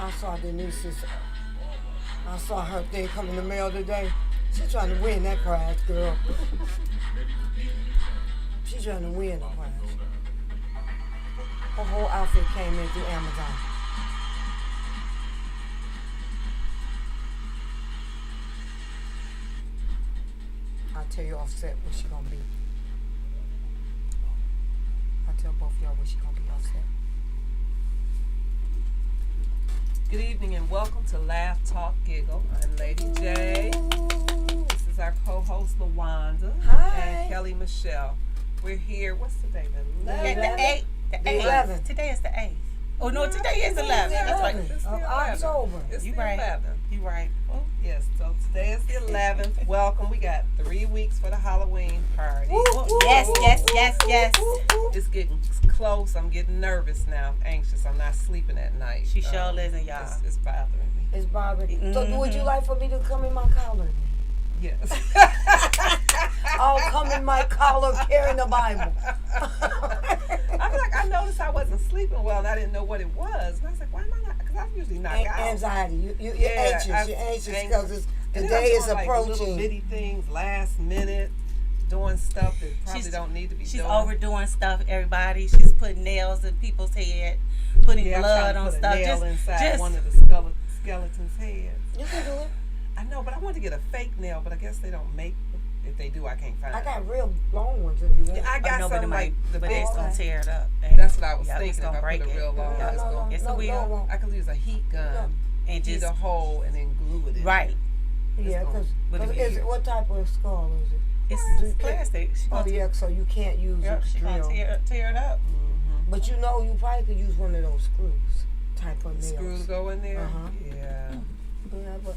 I saw Denise's. I saw her thing come in the mail today. She's trying to win that prize, girl. She's trying to win the prize. Her whole outfit came in through Amazon. I'll tell you offset what she gonna be. I'll tell both of y'all what she gonna be offset. Good evening and welcome to Laugh, Talk, Giggle. I'm Lady J. This is our co-host LaWanda and Kelly Michelle. We're here. What's the day? The 11th? The 8th. The 8th. Today is the 8th. Oh no, today is 11th. That's right. It's the Of 11th. October. It's You the right. 11th. You right. Oh. Yes, so today is the 11th. Welcome. We got 3 weeks for the Halloween party. Yes, yes, yes, yes. It's getting close. I'm getting nervous now. I'm anxious. I'm not sleeping at night. She sure isn't, y'all. It's bothering me. It's bothering you. So would you like for me to come in my collar? Yes. I'll come in my collar carrying the Bible. I noticed I wasn't sleeping well and I didn't know what it was. And I was like, why am I not? Because I'm usually knocked out. Anxiety. You're Yeah, anxious. You're anxious because the And then day I'm is doing, like, little approaching. bitty things last minute, doing stuff that probably She's- don't need to be She's doing. overdoing stuff, everybody. She's putting nails in people's head, putting I'm blood trying to on put stuff. a nail inside just one of the skeleton's heads. You can do it. I know, but I wanted to get a fake nail, but I guess they don't make. If they do, I can't find. I it. got real long ones if you want. Yeah, I got nobody some like the but big. it's gonna tear it up. That's what I was Yeah, it's thinking. If gonna I break put a it. real long, No, it's no, gonna. Yes, it no, will. no, I could use a heat gun, And heat just a hole, and then glue it in. right. Yeah, because What it is. what type of skull is it? It's plastic. She Oh gonna, yeah, so you can't use yep, a she gonna drill. tear it up. Mm-hmm. But you know, you probably could use one of those screws type of nails. Screws go in there. Uh-huh. Yeah. Yeah, but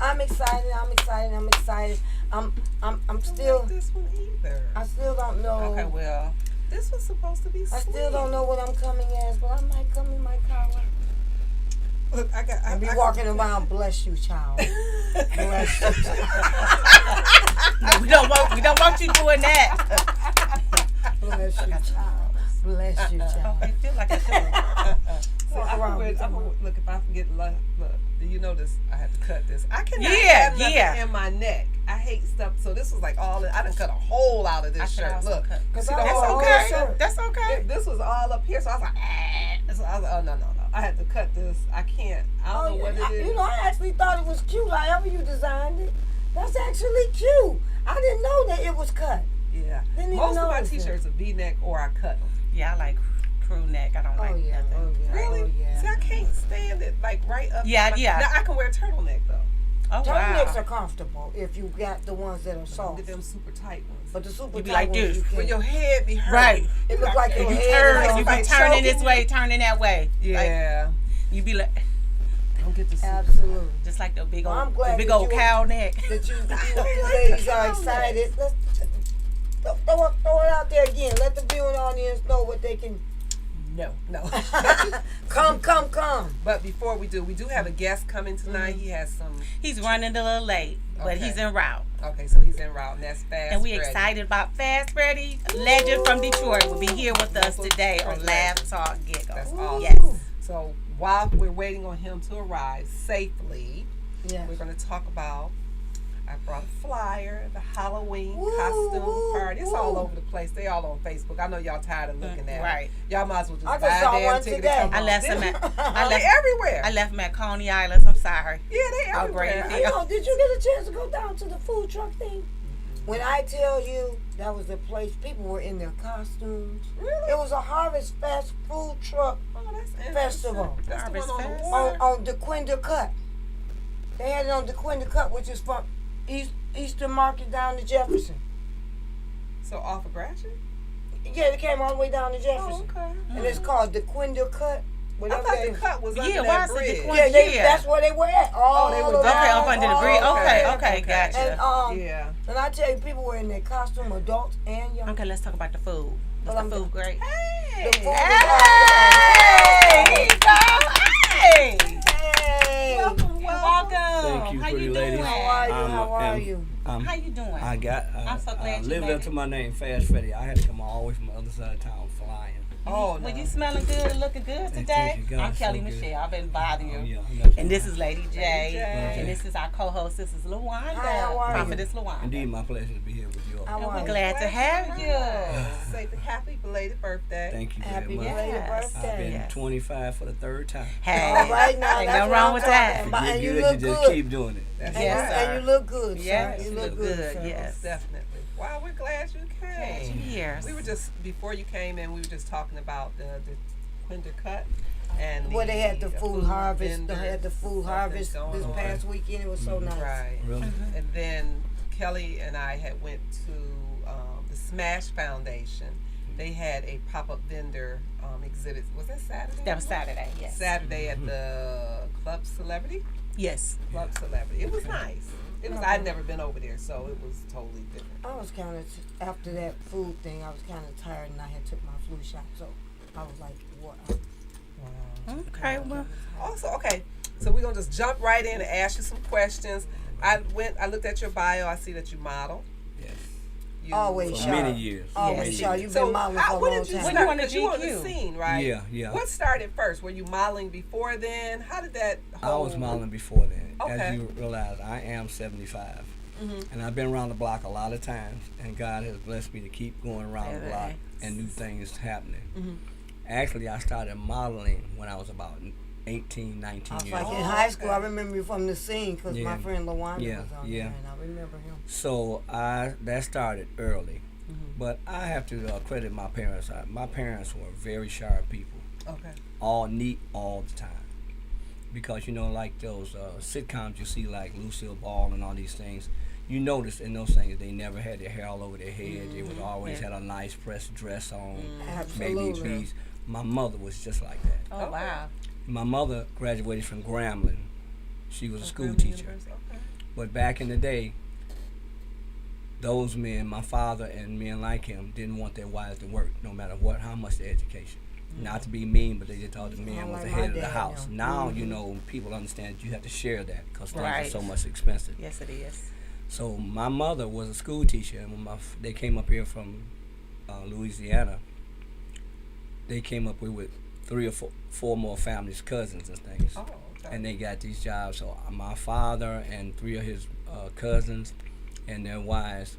I'm excited. I'm excited. I'm I don't still. like this one either. I still don't know. Okay, well, this was supposed to be. I still sweet. don't know what I'm coming as, but I might come in my collar. Look, I And be walking around, bless you, child. Bless you, child. No, we don't want you doing that. Bless you, child. Bless you, child. I feel like I should. Walk around with Look, if I forget, look, do you notice I had to cut this? I cannot Yeah, have nothing yeah. in my neck. I hate stuff. So this was like all. I done cut a hole out of this I could shirt. also Look, cut. see the That's hole? okay. Shirt? That's okay. This was all up here, so I was like, so I was like, oh no. I had to cut this. I can't. I don't know what it is. You know, I actually thought it was cute. However you designed it, that's actually cute. I didn't know that it was cut. Yeah. Didn't even Most of my notice it. t-shirts are V-neck or I cut them. Yeah, I like crew neck. I don't like yeah, nothing. oh, yeah. Really? Oh, yeah. See, I can't stand it like right up. Yeah, my, yeah. Now I can wear a turtleneck though. Oh Turtlenecks wow. are comfortable if you got the ones that are Don't soft. get them super tight ones. But the super You be tight like ones, this. you When can't. your head be hurting. Right. It look like your You head turn, is you on be like turning choking this you. way, turning that way. Yeah. Like, you be like, Don't get the super. Absolutely. just like the big Well, I'm old, glad the big that old you- cow neck. That you ladies are excited. Let's throw it out there again. Let the viewing audience know what they can. No. Come. But before we do have a guest coming tonight. He has some. He's running a little late, but Okay. he's en route. Okay, so he's en route, and that's Fast And we Freddy. excited about Fast Freddy, legend from Detroit, will be here with us Local today on Detroit Laugh, legend. Talk, Giggle. That's awesome. Yes. So while we're waiting on him to arrive safely, Yeah. we're going to talk about. I brought a flyer, the Halloween Woo, costume woo, party. It's all woo. over the place. They all on Facebook. I know y'all tired of looking at right. it. Y'all might as well just I buy just a saw damn one ticket today. and come I on. left some at, I They left, everywhere. I left them at Coney Islands. I'm sorry. Yeah, they How great everywhere. it You know, did you get a chance to go down to the food truck thing? When I tell you that was the place, people were in their costumes. Really? It was a Harvest Fest food truck Oh, that's interesting. festival. That's the Harvest one on the Fest? water. on DeQuinder Cut. They had it on DeQuinder Cut, which is from Eastern Market down to Jefferson. So off of Gratiot? Yeah, it came all the way down to Oh, Jefferson. okay. And it's called DeQuinder Cut. I Whatever thought they- the cut was under Yeah, why that is it bridge. DeQuinder? Yeah, Yeah. that's where they were at. All they were around, Okay, up under the all bridge. Okay, around. okay, gotcha. And Yeah. and I tell you, people were in their costume, adults and young. Okay, let's talk about the food. Well, Was I'm the food great? Hey. The food was Hey! Here you go. Hey! Hey! Welcome. Thank you, How pretty you ladies. doing? How are you? I'm- How are I'm- you? How you doing? I got. I'm so glad you lived made up to it. my name, Fast Freddy. I had to come all the way from the other side of town flying. Oh, When no. you smelling good and looking good today, thank you, God, I'm Kelly so good. Michelle. I've been bothering you. Oh, yeah, I love And you. this is Lady J. J. And this is our co-host. This is LaWanda. Hi, how are you? Prophetess LaWanda. Indeed, my pleasure to be here with you all. How And are we're you? glad to have you. Say the happy belated birthday. Thank you very Happy much. belated Yes. I've birthday. been Yes. 25 for the third time. Hey, All right now, ain't that's nothing what wrong I'm with talking that. about. You And get you good, look you just good. keep doing it. That's Yes, right. sir. And you look good, Yes, sir. You you look look good, good, sir. yes. Definitely. Wow, we're glad you Glad came. you here. We were just, before you came in, we were just talking about the Quinder Cut. And Where they had the food harvest, they vendors, had the food something harvest going this on. past weekend. It was so nice. Right. Really? And then Kelly and I had went to the Smash Foundation. They had a pop-up vendor exhibit. Was that Saturday? That was Saturday, yes. Saturday at the Club Celebrity. Yes. Club Celebrity. It was nice. It was. I'd never been over there, so it was totally different. I was kind of, after that food thing, I was kind of tired and I had took my flu shot. So I was like, what? Wow. Okay, well. Also, okay, so we're gonna just jump right in and ask you some questions. I looked at your bio. I see that you model. Yes. You, Always For sharp. many years. Always Yes. sharp. You've So been modeling how, for a when long did you time. When start? you on the 'Cause you on the GQ? scene, right? Yeah, yeah. What started first? Were you modeling before then? How did that I whole... was modeling before then. Okay. As you realize, I am 75. And I've been around the block a lot of times, and God has blessed me to keep going around the block and new things happening. Actually, I started modeling when I was about 18, 19 I was years like old. in high school, I remember you from the scene because Yeah. my friend LaWanda Yeah, was on yeah. there, and I remember him. So that started early. But I have to credit my parents. My parents were very sharp people, Okay. all neat all the time. Because, like those sitcoms you see, like Lucille Ball and all these things, you notice in those things they never had their hair all over their head. They would always had a nice pressed dress on, maybe Absolutely. beads. My mother was just like that. Oh, Okay. wow. My mother graduated from Grambling. She was a school Grambling teacher. University, okay. But back in the day, those men, my father and men like him, didn't want their wives to work, no matter how much their education. Not to be mean, but they just thought the man was like the my head of the dad house. now. Now, people understand that you have to share that because things Right. are so much expensive. Yes, it is. So my mother was a school teacher, and when they came up here from Louisiana, they came up with 3 or 4 more families, cousins and things. Oh, okay. And they got these jobs. So my father and 3 of his cousins and their wives,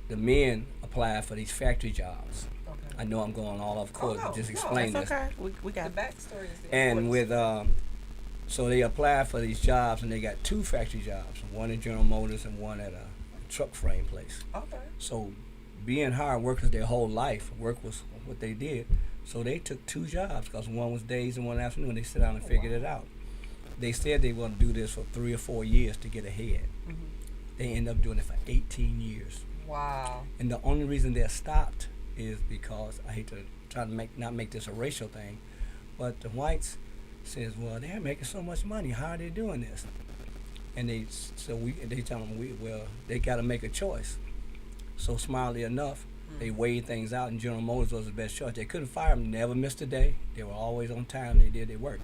the men applied for these factory jobs. Okay. I know I'm going all off course, Oh, no, but just no, explain That's this. okay. We The got backstory is the And important with so they applied for these jobs, and they got 2 factory jobs, one in General Motors and one at a truck frame place. Okay. So being hard workers their whole life, work was what they did. So they took 2 jobs because one was days and one afternoon. They sat down and figured it out. They said they were going to do this for 3 or 4 years to get ahead. They ended up doing it for 18 years. Wow. And the only reason they're stopped is because, I hate to try to not make this a racial thing, but the whites says, well, they're making so much money. How are they doing this? And they tell them, they got to make a choice. So smartly enough, they weighed things out, and General Motors was the best choice. They couldn't fire them, never missed a day. They were always on time. They did their work.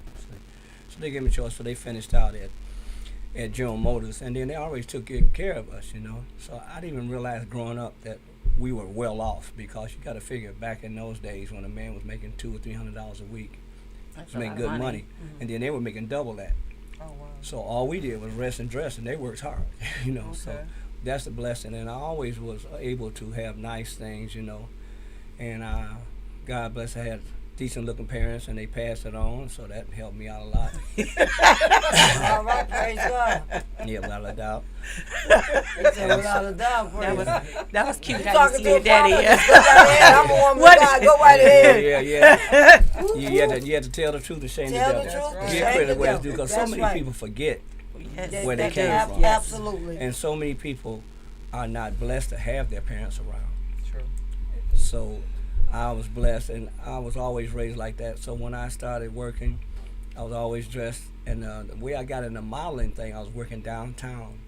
So they gave them a choice. So they finished out at General Motors, and then they always took good care of us, So I didn't even realize growing up that we were well off, because you got to figure back in those days when a man was making $200 or $300 a week, That's to make good money, and then they were making double that. Oh, wow. So all we did was rest and dress, and they worked hard, So Okay. that's a blessing, and I always was able to have nice things, and God bless, I had decent looking parents, and they passed it on, so that helped me out a lot. All right, praise God. Yeah, without a doubt. He said, without a doubt, praise God. that was cute. You How you talking see to your a daddy. prophet? Go right ahead. I'm a woman What? of God. Go right ahead. Yeah. You had to tell the truth and shame Tell the the devil. truth and Give shame credit the where it's devil. due, because so That's many right. people forget Yes. where they came Ab- from. Absolutely. And so many people are not blessed to have their parents around. True. So I was blessed, and I was always raised like that. So when I started working, I was always dressed. And the way I got in the modeling thing, I was working downtown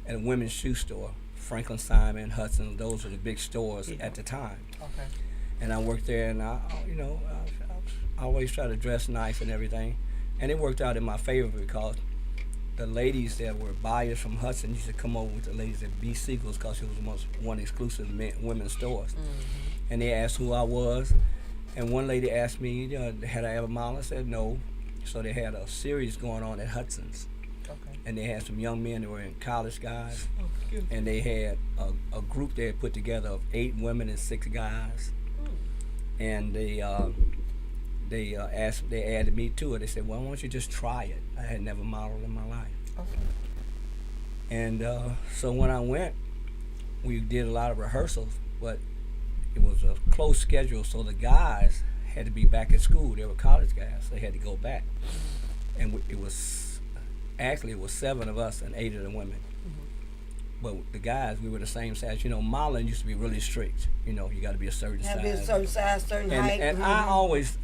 at a women's shoe store, Franklin Simon, Hudson. Those were the big stores at the time. Okay. And I worked there, and I always try to dress nice and everything. And it worked out in my favor, because the ladies that were buyers from Hudson used to come over with the ladies at B. Siegel's, because it was one exclusive women's stores. And they asked who I was, And one lady asked me, had I ever modeled? I said no. So they had a series going on at Hudson's. Okay. And they had some young men that were in college guys. Oh, excuse me. And they had a group they had put together of 8 women and 6 guys. And they added me to it. They said, well, why don't you just try it? I had never modeled in my life. Okay. And so when I went, we did a lot of rehearsals, but it was a close schedule, so the guys had to be back at school. They were college guys, so they had to go back. And it was 7 of us and 8 of the women. But the guys, we were the same size. Modeling used to be really strict. You got to be a certain Have size. to be a certain size, certain height. And I've always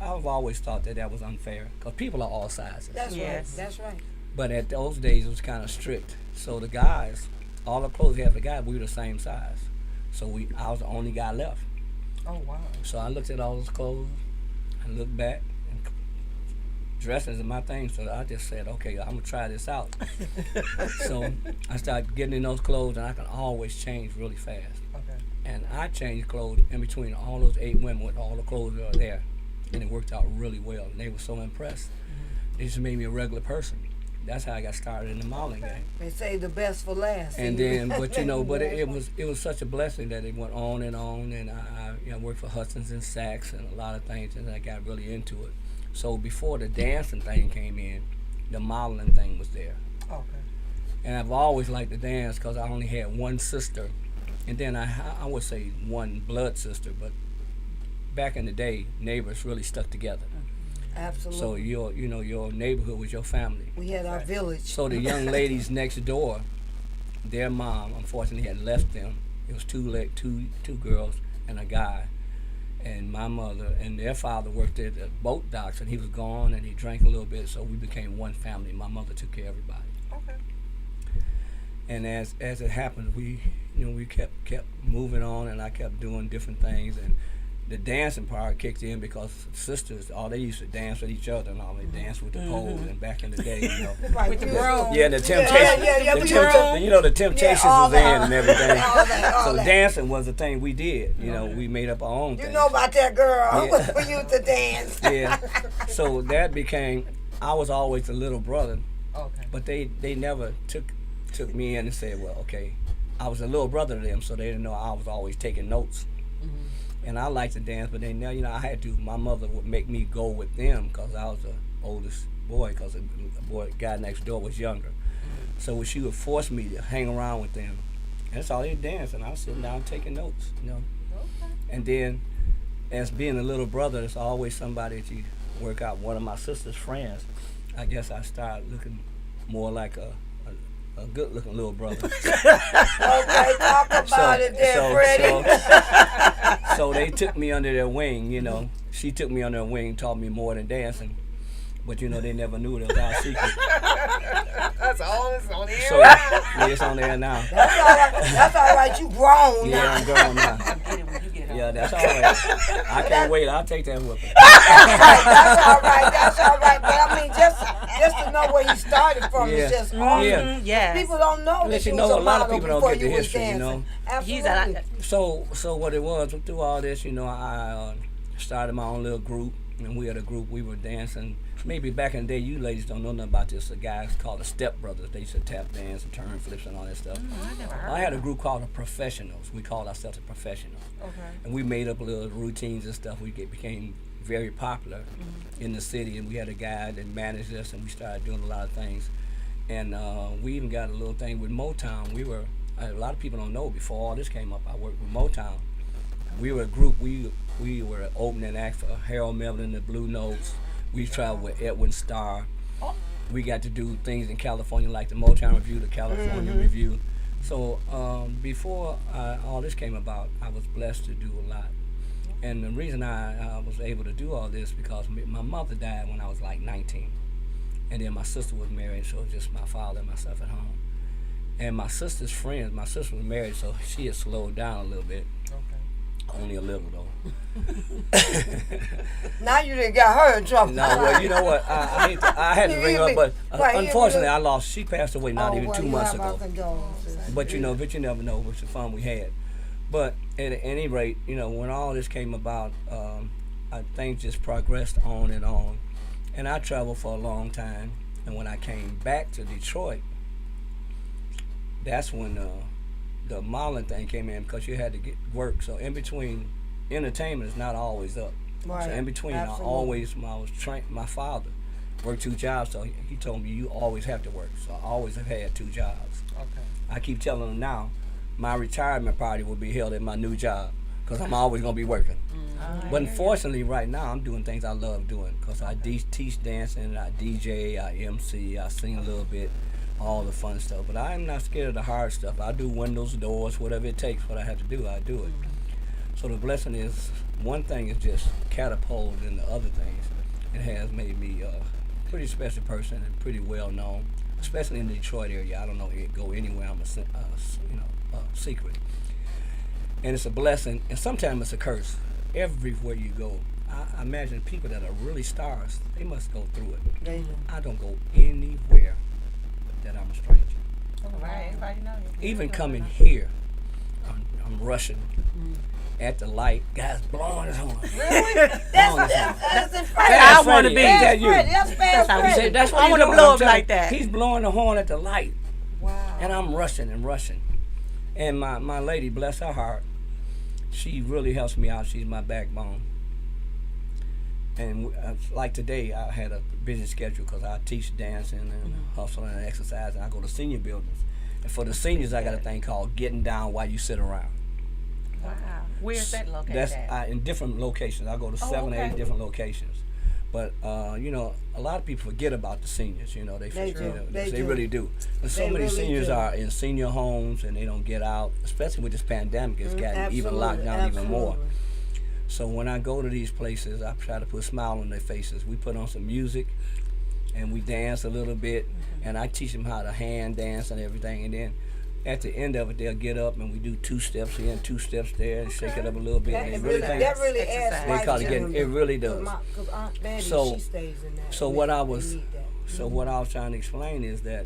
thought that was unfair, because people are all sizes. That's Yes. right. That's right. But at those days, it was kind of strict. So the guys, all the clothes we had for the guys, we were the same size. So I was the only guy left. Oh, wow. So I looked at all those clothes, I looked back, and dressing is my thing. So I just said, okay, I'm gonna try this out. So I started getting in those clothes, and I can always change really fast. Okay. And I changed clothes in between all those 8 women with all the clothes that were there, and it worked out really well. And they were so impressed. They just made me a regular person. That's how I got started in the modeling game. They say the best for last. And then, but it was such a blessing that it went on, and I worked for Hudson's and Saks and a lot of things, and I got really into it. So before the dancing thing came in, the modeling thing was there. Okay. And I've always liked to dance because I only had one sister, and then I would say one blood sister, but back in the day, neighbors really stuck together. Absolutely. So your neighborhood was your family. We had our village. So the young ladies next door, their mom unfortunately had left them. It was two girls and a guy, and my mother and their father worked at the boat docks, and he was gone, and he drank a little bit. So we became one family. My mother took care of everybody. Okay. And as it happened, we kept moving on, and I kept doing different things, and the dancing part kicked in because sisters, they used to dance with each other, and all they danced with the poles. And back in the day, Right, With the broom. yeah, the Temptations, the Temptations was in and everything. All that. Dancing was the thing we did. We made up our own You thing. know about that girl Yeah. for you to dance. Yeah. So that became. I was always the little brother, Okay. but they never took me in and said, well, okay, I was a little brother to them, so they didn't know I was always taking notes. And I liked to dance, but then I had to. My mother would make me go with them because I was the oldest boy, because the guy next door was younger. So she would force me to hang around with them. And that's all they dance, and I was sitting down taking notes. Okay. And then, as being a little brother, there's always somebody that you work out. One of my sister's friends, I guess I started looking more like a good-looking little brother. Okay, talk about it there, Freddie. So they took me under their wing, She took me under her wing, taught me more than dancing. But, they never knew it was our secret. That's all it's on the air. So, yeah, it's on there now. That's all right. You grown Yeah, now. I'm grown now. Get it when you get Yeah, that's all right. I can't wait. I'll take that whipping. That's all right. That's all right. But I mean, just to know where you started from is just awesome. Yeah. Yes. People don't know Let that you you know, was a lot of model people don't before get the you was history, dancing. He's Absolutely. So what it was, through all this, I started my own little group, and we had a group. We were dancing. Maybe back in the day, you ladies don't know nothing about this. The guys called the Step Brothers. They used to tap dance and turn flips and all that stuff. I never heard I had a group called the Professionals. We called ourselves the Professionals. Okay. And we made up little routines and stuff. We became very popular in the city, and we had a guy that managed us, and we started doing a lot of things. And we even got a little thing with Motown. A lot of people don't know, before all this came up, I worked with Motown. We were a group. We were an opening act for Harold Melvin and the Blue Notes. We traveled with Edwin Starr. We got to do things in California like the Motown Review, the California Review. So before all this came about, I was blessed to do a lot. And the reason I was able to do all this because my mother died when I was like 19. And then my sister was married, so it was just my father and myself at home. And my sister's friends, my sister was married, so she had slowed down a little bit. Okay. Only a little, though. Now you done got her in trouble. No, well, you know what? I had to bring her up, but unfortunately, she passed away not even 2 months ago. But you never know what's the fun we had. But at any rate, when all this came about, things just progressed on and on. And I traveled for a long time. And when I came back to Detroit, that's when the modeling thing came in because you had to get work. So in between, entertainment is not always up. Right. So in between, Absolutely. I always, when I was trained, my father worked 2 jobs, so he told me you always have to work. So I always have had 2 jobs. Okay. I keep telling him now, my retirement party will be held at my new job because I'm always gonna be working. But unfortunately, right now I'm doing things I love doing because I teach dancing, I DJ, I MC, I sing a little bit, all the fun stuff. But I'm not scared of the hard stuff. I do windows, doors, whatever it takes. What I have to do, I do it. So the blessing is, one thing is just catapulted into other things. It has made me a pretty special person and pretty well known, especially in the Detroit area. I don't know go anywhere. I'm a secret, and it's a blessing, and sometimes it's a curse. Everywhere you go, I imagine people that are really stars, they must go through it. They do. I don't go anywhere that I'm a stranger. Right, everybody know you. Even coming here, I'm rushing at the light. Guys blowing his horn. Really? That's I Fast wanna Freddy, be- ain't that That's you? Freddy. That's Fast how we He Freddy. said, that's what I he's wanna doing. blow I'm up telling like you. that. He's blowing the horn at the light, Wow. and I'm rushing and rushing. And my lady, bless her heart, she really helps me out. She's my backbone. And like today, I had a busy schedule because I teach dancing and hustling and exercise, and I go to senior buildings. And for the seniors, I got a thing called Getting Down While You Sit Around. Wow. Where's that located That's at? in different locations. I go to 7 or 8 okay. different locations. But a lot of people forget about the seniors. They They do. they They do. really do. And so They many really seniors do. are in senior homes and they don't get out. Especially with this pandemic, it's gotten even Absolutely, locked down even more. absolutely. So when I go to these places, I try to put a smile on their faces. We put on some music and we dance a little bit, and I teach them how to hand dance and everything. And then at the end of it, they'll get up and we do 2 steps here and 2 steps there and shake it up a little bit. And they really think that really Exercise. adds They life call it to getting- them. it really does. Because Aunt Betty, So- she stays in that. so and what they- I they was- need that. So what I was trying to explain is that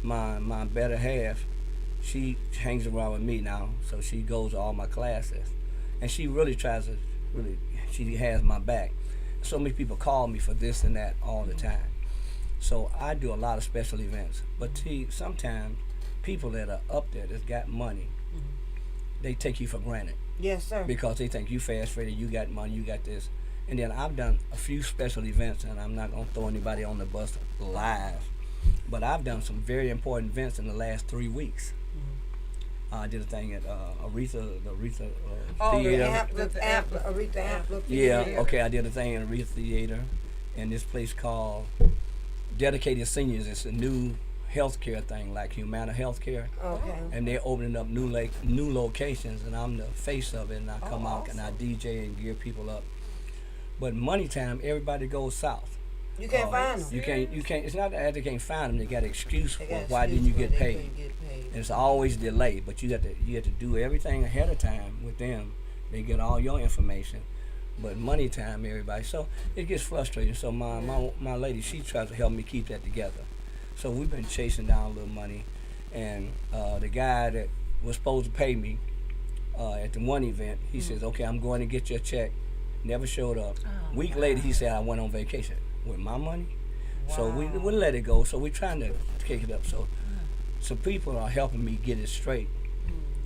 my better half, she hangs around with me now, so she goes to all my classes, and she really tries to she has my back. So many people call me for this and that all the time. So I do a lot of special events, but see, sometimes people that are up there that's got money, they take you for granted Yes, sir. because they think you Fast Freddy, you got money, you got this. And then I've done a few special events, and I'm not gonna throw anybody on the bus live, but I've done some very important events in the last 3 weeks. I did a thing at Aretha Theater. Aretha Ampler. Yeah, okay, I did a thing at Aretha Theater, and this place called Dedicated Seniors. It's a new healthcare thing, like Humana Healthcare. Okay. And they're opening up new locations, and I'm the face of it, and I come out and I DJ and gear people up. But money time, everybody goes south. You can't find them. You can't. It's not that they can't find them. They got an excuse for They got why didn't you excuses get why they paid. couldn't get paid. And it's always delayed, but you have to do everything ahead of time with them. They get all your information, but money time, everybody. So it gets frustrating. So my lady, she tries to help me keep that together. So we've been chasing down a little money, and the guy that was supposed to pay me at the one event, he says, "Okay, I'm going to get your check." Never showed up. Week later, he said I went on vacation with my money. So we let it go. So we're trying to kick it up. So people are helping me get it straight.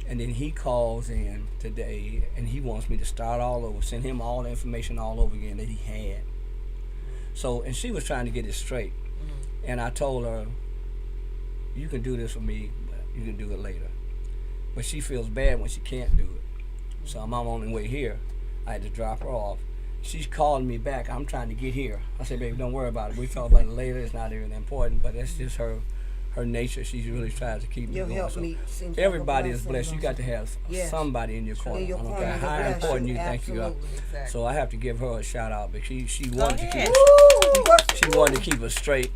And then he calls in today, and he wants me to start all over, send him all the information all over again that he had. So, and she was trying to get it straight. And I told her, you can do this for me, but you can do it later. But she feels bad when she can't do it. So I'm on the way here. I had to drop her off. She's calling me back. I'm trying to get here. I said, baby, don't worry about it. We'll talk about it later. It's not even important, but that's just her nature. She really tries to keep me Your going. help So me seems like a everybody is blessing, blessed. You don't got to have Yes. somebody in your corner. In your I don't corner care to how bless important you you. think you are. Absolutely. Exactly. So I have to give her a shout out because she wanted to keep Woo! she wanted to keep us straight.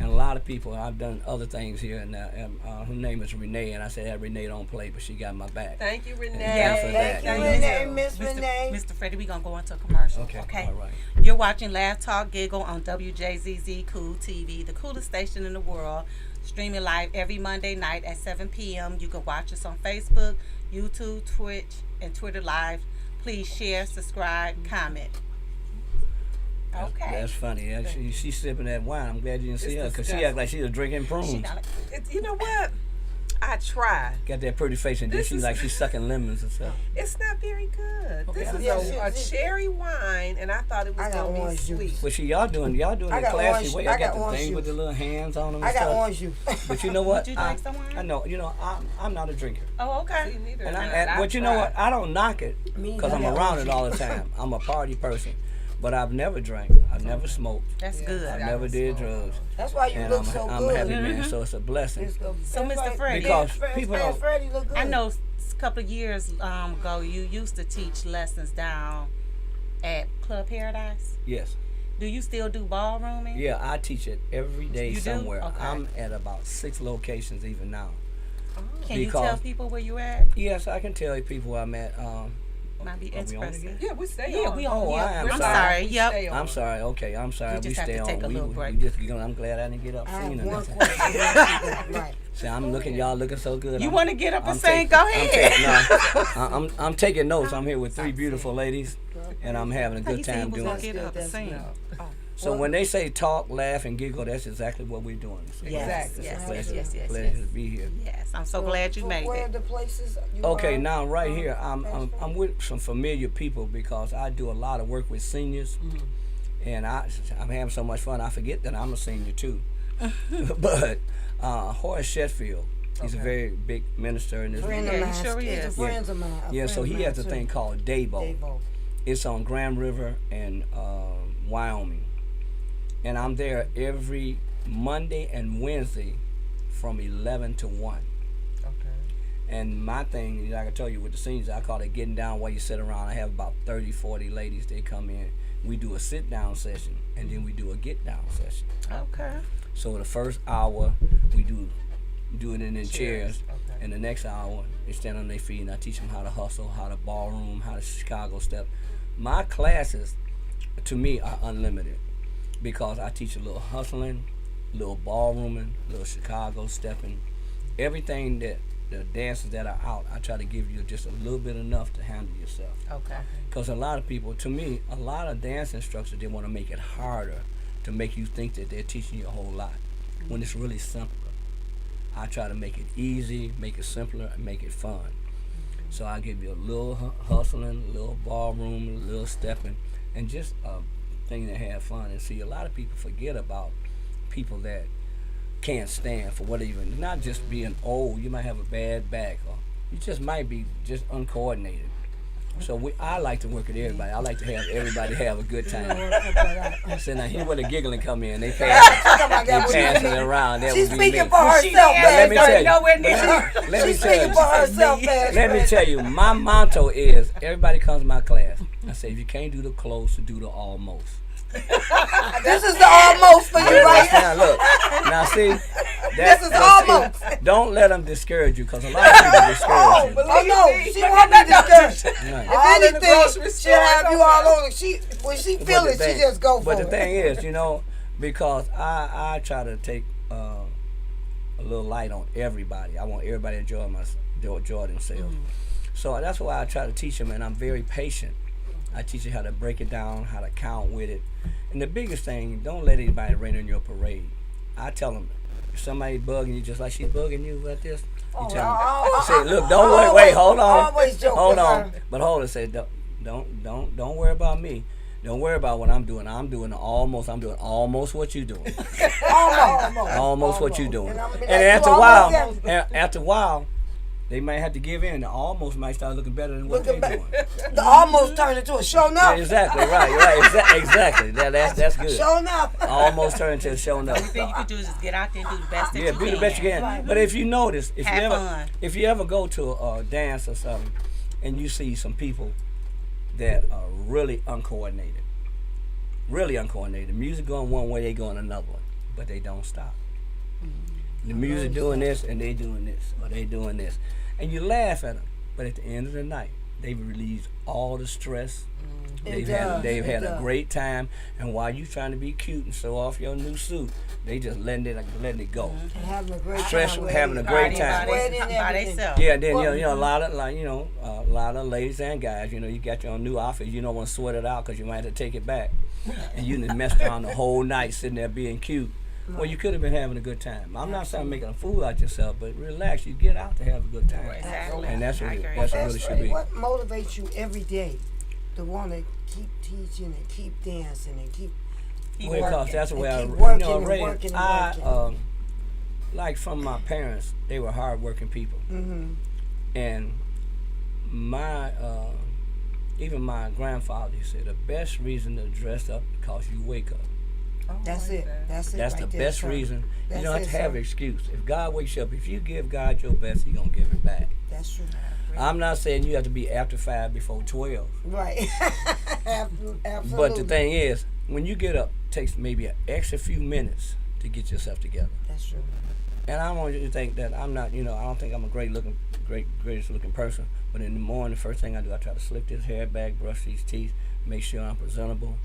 And a lot of people, I've done other things here, and her name is Renee, and I said, hey, Renee don't play, but she got my back. Thank you, Renee. Yeah, for that. Thank you, Yeah. Renee, Miss Renee. Mr. Freddie, we're going to go into a commercial. Okay, Okay. all right. You're watching Laugh Talk Giggle on WJZZ Cool TV, the coolest station in the world, streaming live every Monday night at 7 p.m. You can watch us on Facebook, YouTube, Twitch, and Twitter Live. Please share, subscribe, comment. Okay. That's funny. Yeah, she's sipping that wine. I'm glad you didn't see her because she act like she was drinking prunes. You know what? I tried. Got that pretty face, and then she's like she's sucking lemons and stuff. It's not very good. Okay. This is a cherry wine, and I thought it was gonna be sweet. Well, see, y'all doing it classy way. I got the thing with the little hands on them. I got orange juice. But you know what? Would you drink some wine? I know. You know, I'm not a drinker. Oh, okay. See, neither And am I. but you know what? I don't knock it because I'm neither. around it all the time. I'm a party person. But I've never drank. I've never smoked. That's good. I never did drugs. That's why you And look so I'm good. a happy man, so it's a blessing. So, Mr. Freddie, Because people don't. Freddie look good. I know a couple of years ago you used to teach lessons down at Club Paradise. Yes. Do you still do ballrooming? Yeah, I teach it every day You do? somewhere. Okay. I'm at about 6 locations even now. Can you Because- tell people where you at? Yes, I can tell you people I'm at. Might be Are we on interesting. again? Yeah, we stay Yeah, on. we on. Oh, yeah. I am I'm sorry. sorry. We Yep. stay on. I'm sorry. Okay, I'm sorry. We just have stay to on. take a little break. I'm glad I didn't get up I sooner. have one That's- question. Right. See, I'm looking. Y'all looking so good. You I'm- want to get up and I'm sing? taking- Go I'm ahead. I'm taking notes. I'm here with 3 beautiful ladies, and I'm having a How good you said you time was doing gonna it. get up and That's sing? No. So when they say talk, laugh, and giggle, that's exactly what we're doing. So Yes, Exactly. yes, pleasure, yes, yes, pleasure yes. to be here. Yes, I'm so glad you made Where it. the places you Okay, are? now right here, I'm with some familiar people because I do a lot of work with seniors, and I'm having so much fun. I forget that I'm a senior too. But Horace Sheffield, he's a very big minister in this. Friend Yeah, of he mine. sure He's is. a friend of mine. Yeah, so he has a thing called Dabo. Dabo. It's on Grand River in Wyoming, and I'm there every Monday and Wednesday from 11 to 1. Okay. And my thing, like I told you with the seniors, I call it getting down while you sit around. I have about 30, 40 ladies. They come in. We do a sit down session, and then we do a get down session. Okay. So the first hour we do it in chairs, Okay. and the next hour they stand on their feet, and I teach them how to hustle, how to ballroom, how to Chicago step. My classes, to me, are unlimited because I teach a little hustling, little ballrooming, little Chicago stepping, everything that the dances that are out. I try to give you just a little bit enough to handle yourself. Okay. Because a lot of people, to me, a lot of dance instructors, they want to make it harder to make you think that they're teaching you a whole lot when it's really simpler. I try to make it easy, make it simpler, and make it fun. So I give you a little hustling, a little ballroom, a little stepping, and just a thing to have fun. And see, a lot of people forget about people that can't stand for what even, not just being old, you might have a bad back, or you just might be just uncoordinated. So I like to work with everybody. I like to have everybody have a good time. So now here where the giggling come in, they passing it around. That She's would be speaking me. for herself. But let me tell you, Nowhere near let me She's tell speaking you, for herself. let me tell you, my motto is everybody comes to my class. I say if you can't do the close, do the almost. This is the almost for you right Now look, now see, This is almost. Don't let them discourage you, because a lot of people discourage you. Oh no, she won't be discouraged. Right. If in the grocery anything, store, she'll have you don't all matter. over. When she But feel the it, thing- she just go for But it. the thing is, because I try to take a little light on everybody. I want everybody to enjoy themselves. So that's why I try to teach them, and I'm very patient. I teach you how to break it down, how to count with it. And the biggest thing, don't let anybody rain on your parade. I tell them, if somebody bugging you just like she's bugging you about this, you tell them, say, look, don't wait, hold on. Always joke Hold with on. her. But hold on, say, don't worry about me. Don't worry about what I'm doing. I'm doing almost what you're doing. Almost what you're doing. And I'm gonna be And like, after you a while, almost after a while, they might have to give in. The almost might start looking better than what they're doing. The almost turned into a show Yeah, enough. exactly, right, exactly. That's good. Show enough. Almost turned into a show The enough. only thing you can do is just get out there and do the best that Yeah, you be can. the best you can. But if you notice, Have fun. if you ever go to a dance or something, and you see some people that are really uncoordinated, music going one way, they going another one, but they don't stop. The music doing this, and they doing this, or they doing this, and you laugh at them. But at the end of the night, they've released all the stress. It They've had a does. great time, and while you trying to be cute and show off your new suit, they just letting it go. And having a great Stress, time. having a great Party time. by themselves. Yeah, then Well, a lot of a lot of ladies and guys, you got your new outfit. You don't want to sweat it out because you might have to take it back, and you done messed around the whole night sitting there being cute. Well, you could have been having a good time. I'm not saying making a fool out yourself, but relax. You get out to have a good time, Exactly. and that's what I agree. that's what it really should be. What motivates you every day to want to keep teaching and keep dancing and keep Well, because that's the way I, keep working and raised. working and working. Like from my parents, they were hardworking people, and my even my grandfather, he said the best reason to dress up because you wake up. Oh, That's I like it. that. That's it. That's right the there, best sir. reason. That's You don't have it, to have sir. an excuse. If God wakes you up, if you give God your best, He gonna give it back. That's true. I'm not saying you have to be after 5 before 12. Right. Absolutely. But the thing is, when you get up, it takes maybe an extra few minutes to get yourself together. That's true. And I want you to think that I'm not, I don't think I'm a greatest looking person. But in the morning, the first thing I do, I try to slick this hair back, brush these teeth, make sure I'm presentable.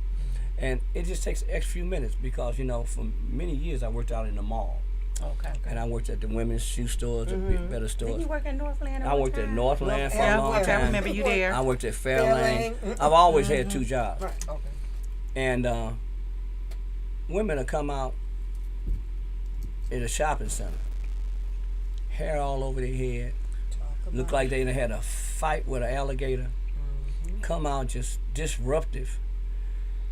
And it just takes an extra few minutes because, for many years I worked out in the mall. Okay. And I worked at the women's shoe stores, the better Didn't stores. you work in Northland? I worked at Northland for a Yeah, long I time. remember you there. I worked at Fairlane. Fairlane. I've always had 2 jobs. Right. Okay. And women will come out in a shopping center, hair all over their head, look like they done had a fight with an alligator, come out just disruptive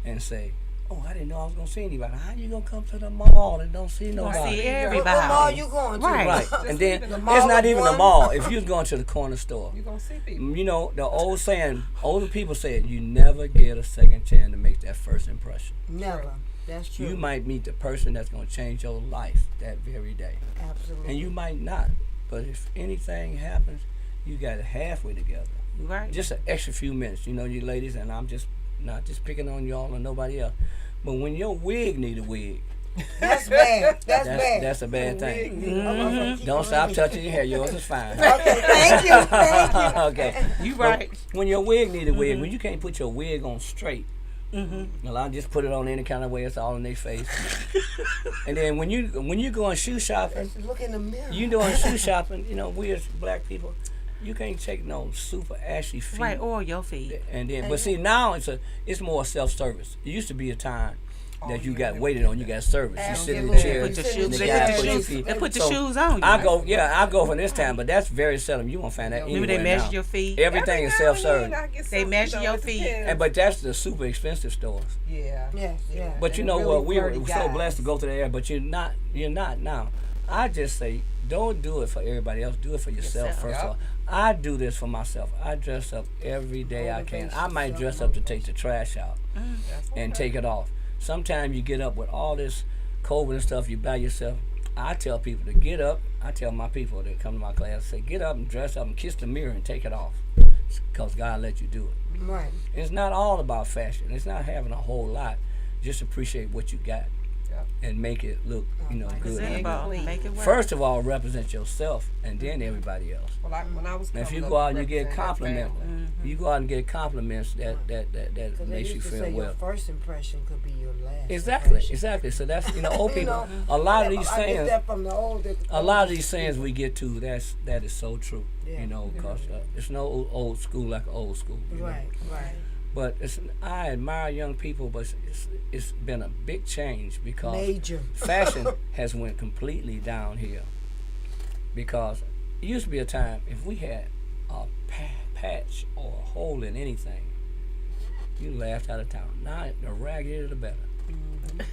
and say, "Oh, I didn't know I was gonna see anybody. How you gonna come to the mall and don't see Gonna nobody?" see What everybody. mall you going to? Right. Right, and then even the it's mall not is even the one. mall. If you're going to the corner store, You're going to see people. the old saying, older people said, you never get a second chance to make that first impression. Never. That's true. You might meet the person that's going to change your life that very day. Absolutely. And you might not. But if anything happens, you got it halfway together. Right. Just an extra few minutes. You ladies, and I'm just not just picking on y'all or nobody else. But when your wig need a wig, That's bad. That's bad. that's a bad thing. Mm-hmm. Don't stop touching your hair. Yours is fine. Okay, thank you. Thank you. Okay. You But right. when your wig need a wig, when you can't put your wig on straight, well, I just put it on any kind of way. It's all in their face. And then when you going shoe shopping, Look in the mirror. you doing shoe shopping. We as black people, you can't take no super ashy feet. Right, or your feet. And then, but see, now it's more self-service. It used to be a time that you got waited on, you got service. You sit in the chair, Put your They shoes. and the They guy put put your your shoes. feet. They put the So, shoes on you. I go for this time, but that's very seldom. You won't find that Remember anywhere they measure now. your feet. Everything is Every now and self-service. then I get They some, measure your it feet. depends. But that's the super expensive stores. Yeah. Yes, yeah. But you And know really what? We're flirty so guys. blessed to go to the air, but you're not now. I just say, don't do it for everybody else. Do it for yourself Yourself. first of all. I do this for myself. I dress up every day I can. I might dress up to take the trash out and take it off. Sometimes you get up with all this COVID and stuff, you by yourself. I tell people to get up. I tell my people that come to my class, say, get up and dress up and kiss the mirror and take it off. Because God let you do it. Right. It's not all about fashion. It's not having a whole lot. Just appreciate what you got and make it look, good. Presentable. Make it work. First of all, represent yourself and then everybody else. Well, when I was Now, if you coming go up out and you get representing that compliments, family. you go out and get compliments that Because they makes you used to feel say well. your first impression could be your last. Exactly. impression. So that's old You people. know, A lot of these I get sayings, that from the older. a lot of these sayings we get to, that is so true. Yeah. Because it's no old school like old school. Right. But I admire young people, but it's been a big change because Major. fashion has went completely downhill. Because it used to be a time if we had a patch or a hole in anything, you laughed out of town. Now the raggier the better.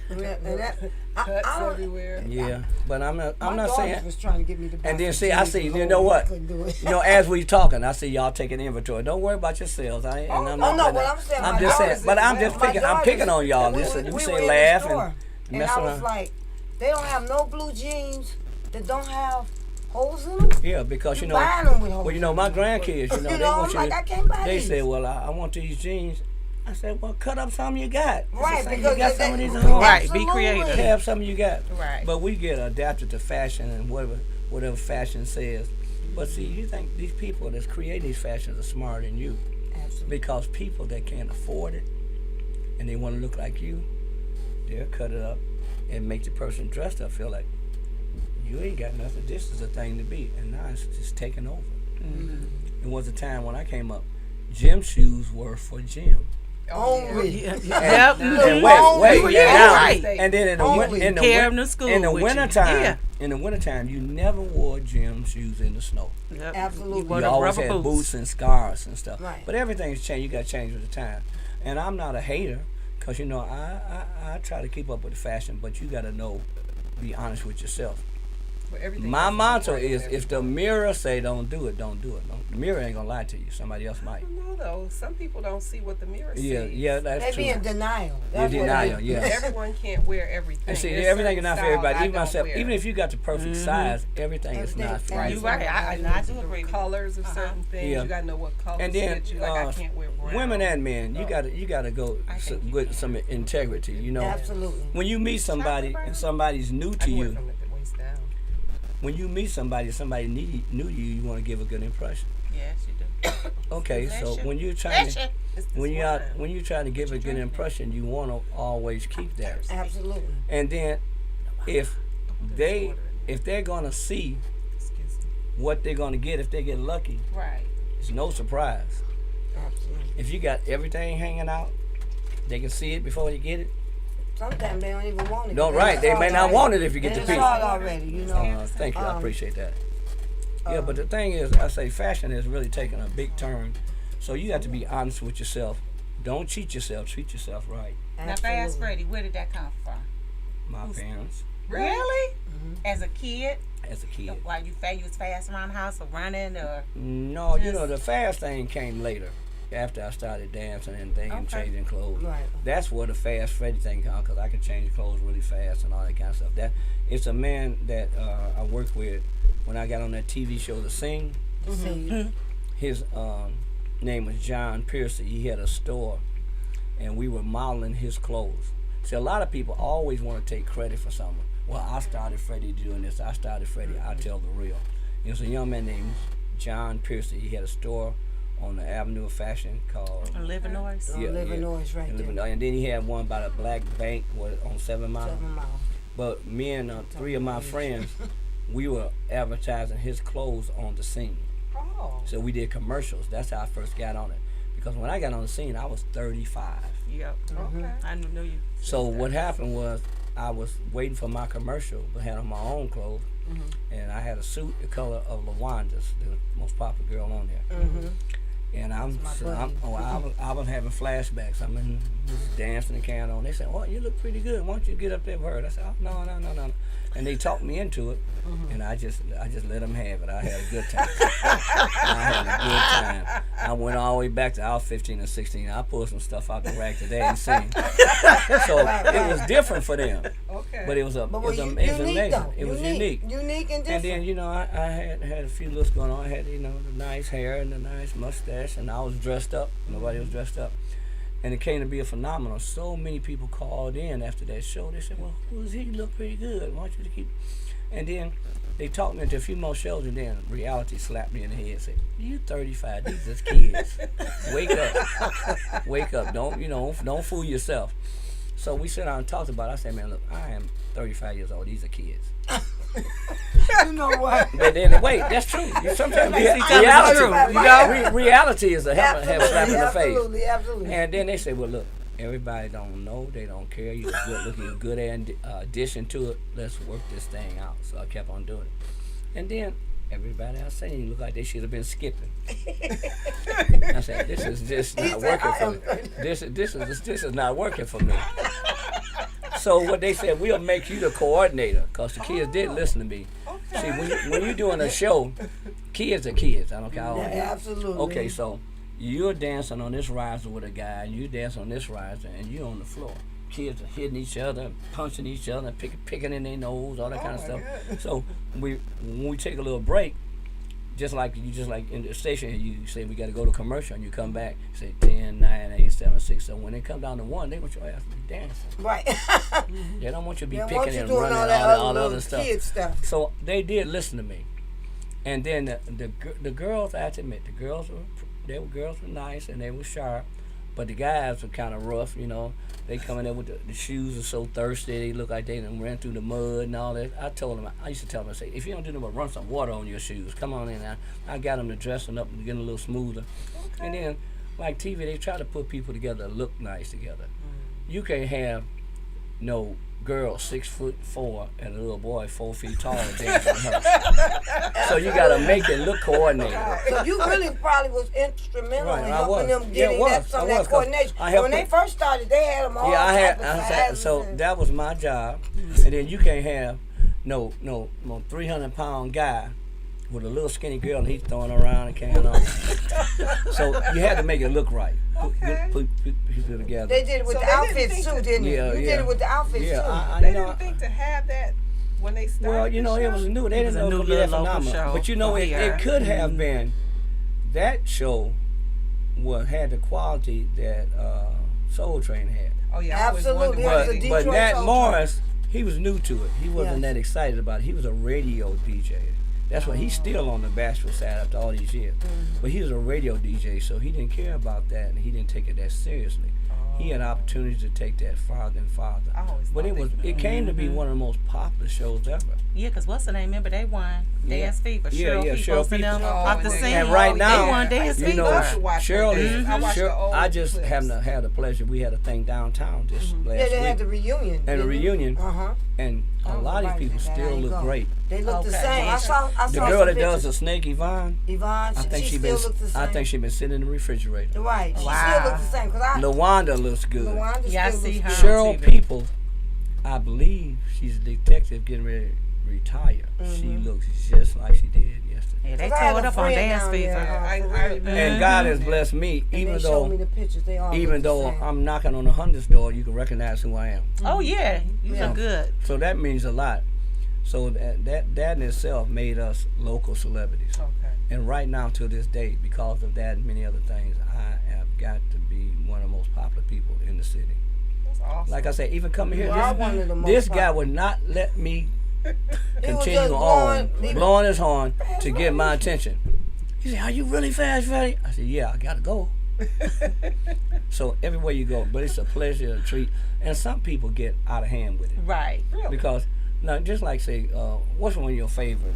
And that, Cuts I don't- everywhere. Yeah, but I'm not My saying. daughters was trying to get me to buy And then some see, I jeans see. and You know hoes. I what? couldn't do it. As we talking, I see y'all taking inventory. Don't worry about yourselves. I'm no, not. what I'm saying, I'm my just saying. daughters But is- I'm just my picking. I'm daughters- picking on y'all. we Listen, were- you we say were in the laugh store, and and mess I was around. like, they don't have no blue jeans that don't have holes in them. Yeah, because You buying them with holes. well, my grandkids, they You know, want I'm you. like, I can't buy They these. said, well, I want these jeans. I said, well, cut up some you got. Right, Because because you got they- some of these they- at home. Right, be Absolutely. creative. Have some you got. Right. But we get adapted to fashion and whatever fashion says. But see, you think these people that's creating these fashions are smarter than you. Absolutely. Because people that can't afford it and they want to look like you, they'll cut it up and make the person dressed up feel like you ain't got nothing. This is a thing to be. And now it's just taking over. Mm-hmm. It was a time when I came up, gym shoes were for gym. Only. Yep. And wait, now, right. and then in the Carry them to school in the with you. wintertime, Yeah. in the wintertime, you never wore gym shoes in the snow. Yep. Absolutely. You wore You the always rubber had boots. boots and scarves and stuff. Right. But everything's changed. You got to change with the time. And I'm not a hater, because you know I try to keep up with the fashion, but you got to know, be honest with yourself. Well, everything My has to be motto right is, and if the mirror say don't do it, don't do it. The mirror ain't gonna lie to you. Somebody else I might. don't know though. Some people don't see what the mirror sees. Yeah, that's They true. be in denial. You're That's what it denial, is. yeah. Everyone can't wear everything. And see, There's everything is certain not for styles everybody. I Even don't myself, wear. even if you got the perfect size, everything is Everything- not for right. you. You right. I do agree. The with colors of certain things. Yeah. You gotta know what colors And then fit you. Like I can't wear brown. women and men, you gotta go I think you with some integrity. You know, Absolutely. when you meet somebody and somebody's new I to can wear you, from the waist down. when you meet somebody new to you, you want to give a good impression. Yes, you do. Okay, Bless so you. when you're trying Bless to you. It's this when you wine. when you're trying to give a good impression, you want to always keep that. Absolutely. And then if they're gonna see Excuse me. what they're gonna get if they get lucky, Right. it's no surprise. Absolutely. If you got everything hanging out, they can see it before you get it. Sometimes they don't even want it. No, right? They may not want it if you get the They piece. saw it already, you know. Thank you, I Um, appreciate that. Yeah, but the thing is, I say fashion has really taken a big turn. So you have to be honest with yourself. Don't cheat yourself. Treat yourself right. Now, Fast Absolutely. Freddy, where did that come from? My parents, Really? As a kid? as a kid. While you was fast around the house or running or? No, you know, the fast thing came later. After I started dancing and things and Okay. changing clothes. Right. That's where the fast Freddy thing comes, because I can change clothes really fast and all that kind of stuff. It's a man that I worked with when I got on that TV show to sing. See, His name was John Piercy. He had a store, and we were modeling his clothes. See, a lot of people always want to take credit for something. Well, I started Freddie doing this. I started Freddie. I tell the real. It was a young man named John Piercy. He had a store on the Avenue of Fashion called Illinois? Illinois right and there. And then he had one by the Black Bank on 7 Mile. 7 Mile. But me and three of my friends, we were advertising his clothes on the scene. Oh. So we did commercials. That's how I first got on it. Because when I got on the scene, I was 35. Yep. Okay. I knew you. So what happened was I was waiting for my commercial, but had on my own clothes. And I had a suit the color of LaWanda's, the most popular girl on there. And I was having flashbacks. I'm in just dancing and carrying on. They said, "Oh, you look pretty good. Why don't you get up there with her?" I said, "Oh, no." And they talked me into it, and I just let them have it. I had a good time. I went all the way back to I was 15 or 16. I pulled some stuff out the rack today and sing. So it was different for them, Okay. but it was Unique amazing. though. It was unique. Unique and different. And then, you know, I had a few looks going on. I had, you know, the nice hair and the nice mustache, and I was dressed up. Nobody was dressed up. And it came to be a phenomenon. So many people called in after that show. They said, "Well, who's he? Look pretty good. Why don't you keep..." And then they talked me into a few more shows, and then reality slapped me in the head and said, "You 35, these is kids. Wake up. Wake up. Don't fool yourself." So we sat down and talked about it. I said, "Man, look, I am 35 years old. These are kids." You know what? But then, wait, that's true. Sometimes reality is a slap in the face. Absolutely. And then they say, "Well, look, everybody don't know. They don't care. You're good looking, a good addition to it. Let's work this thing out." So I kept on doing it. And then everybody I seen, you look like they should have been skipping. I said, "This is just not working for me. This is not working for me." So what they said, "We'll make you the coordinator," because the kids did listen to me. See, when you're doing a show, kids are kids. I don't care how old you are. Absolutely. Okay, so you're dancing on this riser with a guy, and you dance on this riser, and you're on the floor. Kids are hitting each other, punching each other, picking in their nose, all that kind of stuff. So when we take a little break, just like in the station, you say we got to go to commercial, and you come back, say 10, 9, 8, 7, 6. So when they come down to 1, they want your ass to be dancing. Right. They don't want you to be They want picking you and doing running all and that all the other other stuff. kid stuff. So they did listen to me. And then the girls, I have to admit, girls were nice and they were sharp, but the guys were kind of rough. They come in there with the shoes are so thirsty. They look like they done ran through the mud and all that. I used to tell them, I say, if you don't do nothing but run some water on your shoes, come on in now. I got them to dressing up and getting a little smoother. Okay. And then, like TV, they try to put people together that look nice together. You can't have no girl 6'4" and a little boy 4 feet tall dancing with her. So you gotta make it look coordinated. So you really probably was instrumental Right, in I helping was. them Yeah, getting I that was, some of I that was, 'cause coordination. I helped When they put- first started, they had them all Yeah, type of sizes so and- that was my job. And then you can't have no 300-pound guy with a little skinny girl and he's throwing her around and carrying on. So you had to make it look right. Okay. Put people together. They did it with So the they didn't outfits think too, that- didn't you? Yeah, You yeah. did it with the outfits Yeah, too. They didn't think to have that when they started. Well, the it was show? new. They It was didn't a know it new would be that little local phenomenal. show But for it here. could have been that show had the quality that Soul Train had. Oh yeah, I always Absolutely. wondered It was why a they- But Detroit Nat Soul Morris, he was new to it. He wasn't Yes. that excited about it. He was a radio DJ. That's why he's still on the bashful side after all these years. But he was a radio DJ, so he didn't care about that, and he didn't take it that seriously. He had opportunities to take that farther and farther. I always But thought it came to be one of the most popular shows ever. Yeah, because what's the name? Remember, they won Yeah. Dance Fever. Yeah, Cheryl yeah, Peoples Cheryl and them Peoples. off the and scene. And right now, they won Dance you Fever. know, I watch Cheryl her is. dance. I watch the old I just clips. haven't had the pleasure. We had a thing downtown this last Yeah, they had the week, reunion. and a reunion, and a lot of these people still look great. They look the Okay. same. I saw The some girl that pictures. does the snake, Yvonne, Yvonne, I think she she still been. looks the same. I think she been sitting in the refrigerator. Right. She Wow. still looks the same. Cause LaWanda looks good. LaWanda Yeah, I still see looks her. good. Cheryl TV. People, I believe she's a detective getting ready to retire. She looks just like she did yesterday. Yeah, they 'Cause I had tore it a up on friend Dance down Fever. there, I for remember. real. And God has blessed me, And even they showed me though the pictures. They all even look the though same. I'm knocking on the hundredth door, you can recognize who I am. Oh, yeah. You Yeah. look good. So that means a lot. So that in itself made us local celebrities. Okay. And right now, to this day, because of that and many other things, I have got to be one of the most popular people in the city. That's awesome. Like I said, even coming here, You are one of the most this guy popular. would not let me He was continue just on blowing- blowing his horn to get my attention. He said, "Are you really fast, Freddie?" I said, "Yeah, I gotta go." So everywhere you go, but it's a pleasure, a treat, and some people get out of hand with it Right. Really? because, now, just like say, what's one of your favorite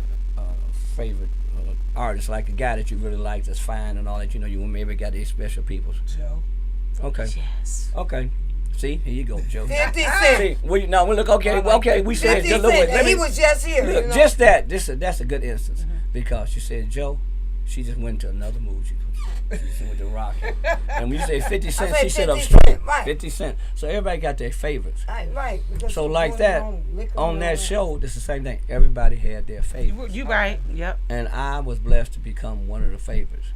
artists, like the guy that you really like, that's fine and all that. You maybe got these special peoples. Joe. Okay, Yes. okay. See, here you go, Joe. 50 Cent. See, we look okay. We said 50 just look. Cent. Let And me, he was just here. Look, you know? just that. That's a good instance because she said Joe. She just went to another mood. She just went to rock. And when you say 50 Cent, I she said sit up 50 straight. Cent, right. 50 Cent. So everybody got their favorites. Right. Because So he was like doing that, his own liquor on and that all show, it's the same thing. Everybody had their favorites. You right. Yep. And I was blessed to become one of the favorites.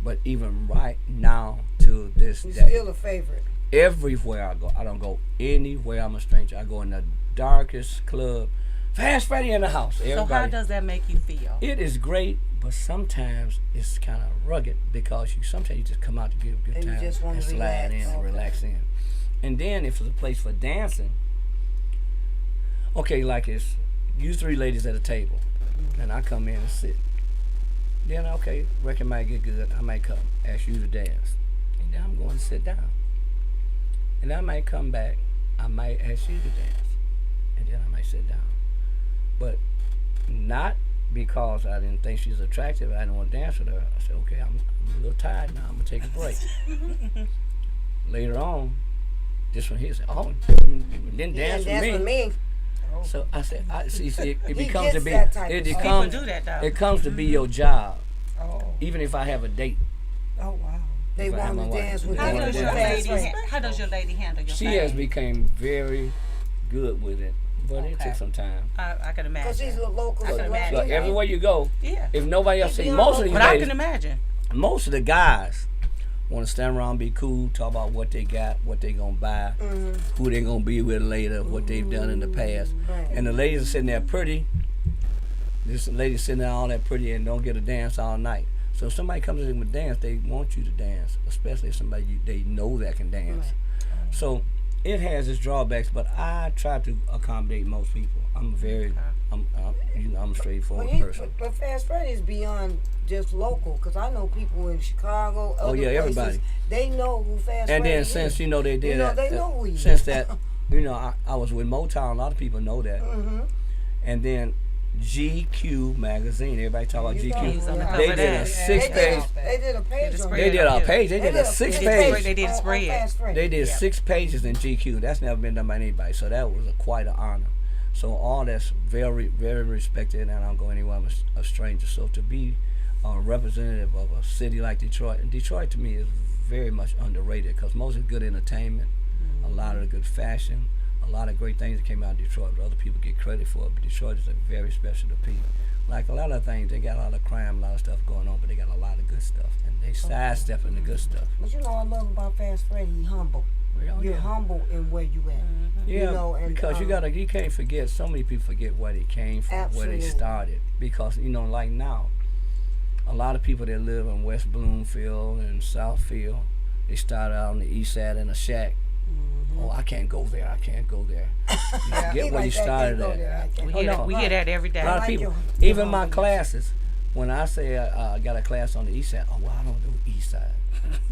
But even right now to this He's day, still a favorite. everywhere I go, I don't go anywhere I'm a stranger. I go in the darkest club. Fast Freddy in the house. So how Everybody. does that make you feel? It is great, but sometimes it's kind of rugged because sometimes you just come out to give a good And you time just wanna and slide relax. in and Okay. relax in. And then if it's a place for dancing, okay, like it's you three ladies at a table, and I come in and sit. Then okay, record might get good. I might come ask you to dance, and then I'm going to sit down. And I might come back. I might ask you to dance, and then I might sit down. But not because I didn't think she's attractive. I didn't want to dance with her. I said, okay, I'm a little tired now. I'm gonna take a break. Later on, this one here said, oh, you didn't dance with me. So I said, see, it becomes to gets be, that type it of People becomes, do that though. it comes to be your job. Oh. Even if I have a date, Oh wow. They If I have want my to wife. dance with They How wanna does you. your dance. lady? How does your lady handle your she thing? has become very good with it, but it Okay. took some time. I can Because she's imagine. a local I can celebrity. imagine. So everywhere you go, Yeah. if nobody else If see, you most don't of these But I ladies, can imagine. most of the guys want to stand around, be cool, talk about what they got, what they gonna buy, who they gonna be with later, what they've done in the past. Right. And the ladies are sitting there pretty. This lady's sitting there all that pretty and don't get a dance all night. So if somebody comes in with dance, they want you to dance, especially if somebody they know that can dance. So it has its drawbacks, but I try to accommodate most people. I'm very, I'm a straightforward person. But Fast Freddy's beyond just local, because I know people in Chicago. Oh yeah, places, everybody. They know who Fast Freddy is. And then since they did that, they know who he since is. that, I was with Motown. A lot of people know that. Mm-hmm. And then GQ magazine. Everybody talk about GQ. They They did a 6-page. They did a page. on They it. did a page. They did a 6-page. They did a on spread. Fast Freddy. They did 6 pages in GQ. That's never been done by anybody. So that was quite an honor. So all that's very, very respected, and I don't go anywhere. I'm a stranger. So to be a representative of a city like Detroit, and Detroit to me is very much underrated because most of the good entertainment, a lot of the good fashion, a lot of great things that came out of Detroit, but other people get credit for it. But Detroit is a very special to people. Like a lot of things, they got a lot of crime, a lot of stuff going on, but they got a lot of good stuff, and they sidestepping the good stuff. But I love about Fast Freddy, he humble. You're humble in where you at. Yeah, and, because you can't forget. So many people forget where they came from, where they started. Because like now, a lot of people that live in West Bloomfield and Southfield, they started out on the east side in a shack. Oh, I can't go there. I can't go there. You forget where you started at. We hear that every day. A lot of people, even my classes, when I say I got a class on the east side, I don't do east side.